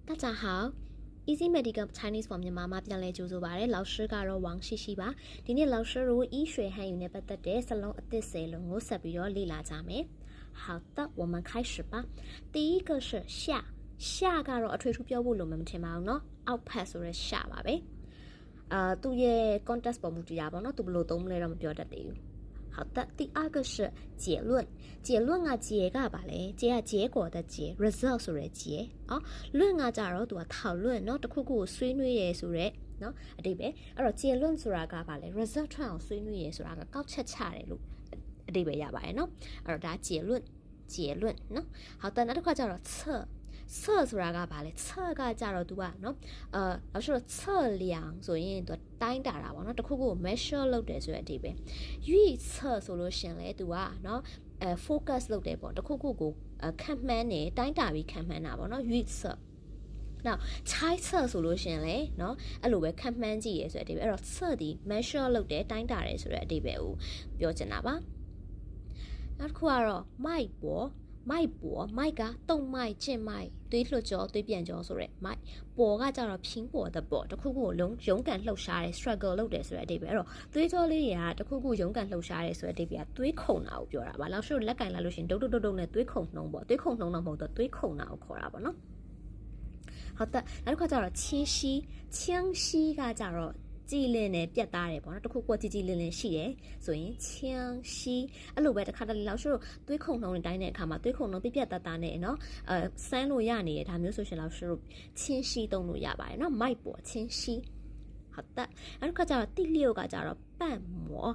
大家好，Easy Medical Chinese 方面妈妈ပြန်လဲကြိုးဆိုပါတယ်老师ကတော့王ရှိရှိပါဒီနေ့老师တို့醫學漢語နဲ့ပတ်သက်တဲ့စလုံးအသစ်10လုံးကိုဆက်ပြီးတော့လေ့လာကြမယ်好的我们开始吧第一个是下下ကတော့အထွေထူးပြောဖို့လိုမှမထင်ပါဘူးเนาะအောက်ဖက်ဆိုရဲ下ပါပဲသူရဲ့ context ပေါ်မူတည်တာပေါ့เนาะသူဘယ်လိုသုံးမလဲတော့မပြောတတ်သေးဘူး好的，第二个是结论。结论啊，结个吧嘞，结啊结果的结 ，result 是嘞结啊。论啊，假如都讨论，喏，这酷酷水女也是嘞，喏，对呗。而结论是哪个吧嘞 ？result 穿水女也是哪个高恰恰嘞路，对呗呀吧喏。而大结论，喏。好的，那这块叫做测。测是哪个吧嘞？测个假如都啊，喏，老师说测量，所以都တိုင်းတာတာပေါ့နော်တခုခု measure လုပ်တယ်ဆိုရတဲ့ပဲရွေ့测ဆိုလို့ရှင်လေသူကเนาะfocus လုပ်တယ်ပေါ့တခုခုကိုခံမှန်းနေတိုင်းတာပြီးခံမှန်းတာပေါ့နော်ရွေ့测နောက်猜测ဆိုလို့ရှင်လေเนาะအဲ့လိုပဲခံမှန်းကြည့်ရဆိုတဲ့အဓိပ္ပာယ်အဲ့တော့测ဒီ measure လုပ်တယ်တိုင်းတာတယ်ဆိုတဲ့အဓိပ္ပာယ်ကိုပြောချင်တာပါနောက်တစ်ခုကတော့ mic ပေါ့မိုက်ကတုံမိုက်ကျင့်မိုက်တွေးလွှတ်ကြောတွေးပြန်ကြောဆိုရဲမိုက်ပေါ်ကကြတော့ဖြင်းပေါ်တဲ့ပေါ်တခုခုလုံးရုံးကန်လှုပ်ရှားတယ် struggle လုပ်တယ်ဆိုတဲ့အဓိပ္ပာယ်အဲ့တော့သွေးကြောလေးတွေကတခုခုရုံးကန်လှုပ်ရှားတယ်ဆိုတဲ့အဓိပ္ပာယ်သွေးခုန်တာကိုပြောတာပါလောက်ရှိလက်ကင်လာလို့ရှင်ဒုတ်နဲ့သွေးခုန်နှုံးပေါ့သွေးခုန်နှုံးတော့မဟုတ်တော့သွေးခုန်တာကိုခေါ်တာပေါ့နော်ဟုတ်တယ်နောက်တစ်ခါကျတော့ချင်းရှိကကြတော့ကြည်လင်းနဲ့ပြတ်သားတယ်ပေါ့နော်တခုခုကြည်လင်းရှိတယ်ဆိုရင်ချမ်းရှိအဲ့လိုပဲတစ်ခါတလေလောက်ရှိတော့သွေးခုန်နှုံးနေတိုင်းတဲ့အခါမှာသွေးခုန်နှုံးပြတ်သားနဲ့နော်စမ်းလို့ရနေတယ်ဒါမျိုးဆိုရှင်လောက်ရှိတော့ချင်းရှိသုံးလို့ရပါတယ်နော်မိုက်ပေါ်ချင်းရှိဟုတ်တယ်အဲ့တော့ကျတော့တိလျော့ကကြတော့ပန့်မော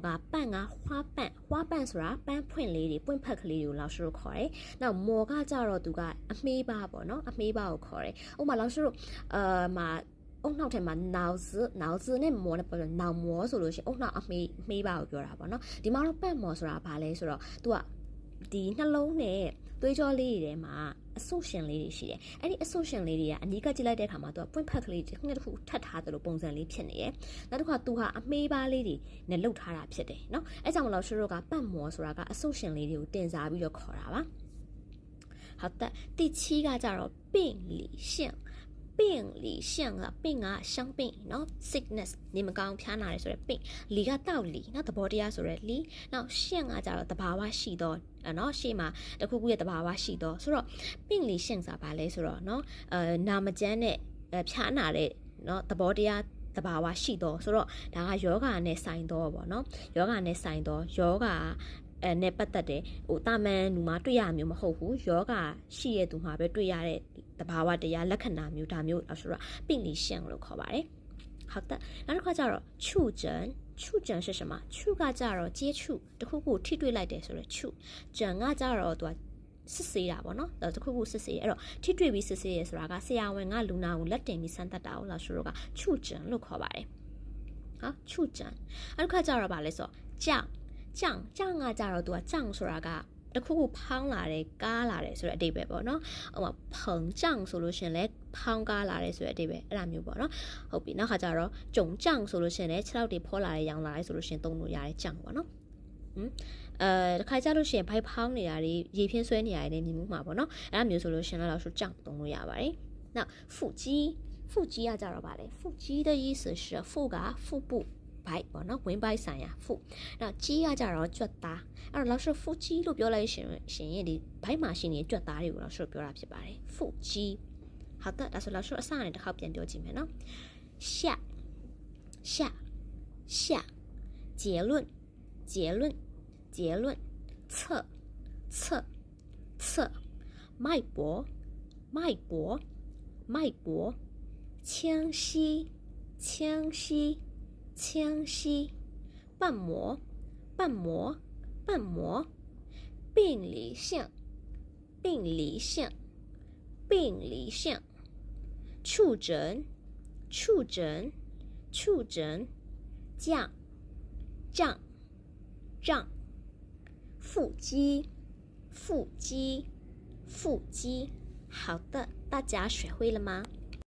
ကပန့်က花瓣ဆိုတာပန်းဖွင့်လေးတွေပွင့်ဖက်ကလေးတွေကိုလောက်ရှိတော့ခေါ်တယ်နောက်မောကကြတော့သူကအမေးပါပေါ့နော်အမေးပါကိုခေါ်တယ်ဥပမာလောက်ရှိတော့မှာအုံနောက်ထဲမှာ脑子နဲ့မောနဲ့ပေါ့脑မောဆိုလို့ရှိရင်အုံနောက်အမေးပါကိုပြောတာပေါ့နော်ဒီမှာတော့ပန့်မောဆိုတာဘာလဲဆိုတော့ तू ကဒီနှလုံးနဲ့သွေးကြောလေးတွေထဲမှာအဆုရှင်လေးတွေရှိတယ်အဲ့ဒီအဆုရှင်လေးတွေကအနီးကကြည့်လိုက်တဲ့အခါမှာ तू ကပွင့်ဖက်ကလေးတစ်ခုထပ်ထားသလိုပုံစံလေးဖြစ်နေတယ်နောက်တစ်ခါ तू ဟာအမေးပါလေးတွေနဲ့လှုပ်ထားတာဖြစ်တယ်နော်အဲ့ကြောင့်မလို့ရှိတော့ကပတ်မောဆိုတာကအဆုရှင်လေးတွေကိုတင်စားပြီးတော့ခေါ်တာပါ好的第7个叫做病理性病理性က病က生病เนาะ sickness နေမကောင်းဖျားနာတယ်ဆိုရယ်病理ကတောက်理เนาะသဘောတရားဆိုရယ်理နောက်性ကကြတော့တဘာဝရှိတော့เนาะရှေ့မှာတခုခုရဲ့တဘာဝရှိတော့ဆိုတော့病理性ဆိုတာဘာလဲဆိုတော့เนาะနာမကျန်းတဲ့ဖျားနာတဲ့เนาะသဘောတရားတဘာဝရှိတော့ဆိုတော့ဒါကယောဂနဲ့ဆိုင်တော့ပေါ့เนาะယောဂနဲ့ဆိုင်တော့ယောဂနဲ့ပတ်သက်တယ်ဟိုတာမန်လူမှာတွေ့ရမျိုးမဟုတ်ဘူးယောဂရှိရသူမှာပဲတွေ့ရတဲ့တဘာဝတရားလက္ခဏာမျိုးဒါမျိုးဆိုတော့病理性လို့ခေါ်ပါတယ်好的နောက်တစ်ခါကျတော့触诊是什么触ကကြတော့接触တခုခုထိတွေ့လိုက်တယ်ဆိုတော့触诊ကကြတော့သူကစစ်ဆေးတာပေါ့နော်တခုခုစစ်ဆေးအဲ့တော့ထိတွေ့ပြီးစစ်ဆေးရဆိုတာကဆရာဝန်ကလူနာကိုလက်တင်ပြီးစမ်းသပ်တာကိုလာဆိုတော့က触诊လို့ခေါ်ပါတယ်ဟာ触诊အဲ့ဒီခါကျတော့ဗာလဲဆိုကြောင်ကကြတော့သူကကြောင်ဆိုတာကတခုခုဖောင်းလာတယ်ကားလာတယ်ဆိုတဲ့အဓိပ္ပာယ်ပေါ့နော်ဟိုမှာဖုံကြောင်ဆိုလို့ရှင်လဲဖောင်းကားလာတယ်ဆိုတဲ့အဓိပ္ပာယ်အဲ့ဒါမျိုးပေါ့နော်ဟုတ်ပြီနောက်ခါကျတော့ကြုံကြောင်ဆိုလို့ရှင်လဲ6လောက်တွေဖောလာတယ်ရောင်လာတယ်ဆိုလို့ရှင်သုံးလို့ရတယ်ကြောင်ပေါ့နော်တခါကြလို့ရှင်ဘိုက်ဖောင်းနေတာတွေရေဖြင်းဆွဲနေရတယ်မြင်မှုမှာပေါ့နော်အဲ့ဒါမျိုးဆိုလို့ရှင်လည်းလောက်ဆိုကြောင်သုံးလို့ရပါတယ်နောက်腹肌ကကြတော့ဗာလေ腹肌的意思是腹က腹部ဘိုက်ပေါ့နော်ဝင်းဘိုက်ဆိုင်ရာ腹နောက်ကြီးကကြတော့ကြွက်သားအဲ့တော့လောက်ရှိ腹ကြီးလို့ပြောလိုက်ရှင်ရင်ဒီဘိုက်မှာရှိနေတဲ့ကြွက်သားတွေကိုလောက်ရှိပြောတာဖြစ်ပါတယ်腹ကြီး好的ဒါဆိုလောက်ရှိအစနဲ့တစ်ခေါက်ပြန်ပြောကြည့်မယ်နော်下结论测脉搏腔息瓣膜病理性触诊胀腹肌好的大家学会了吗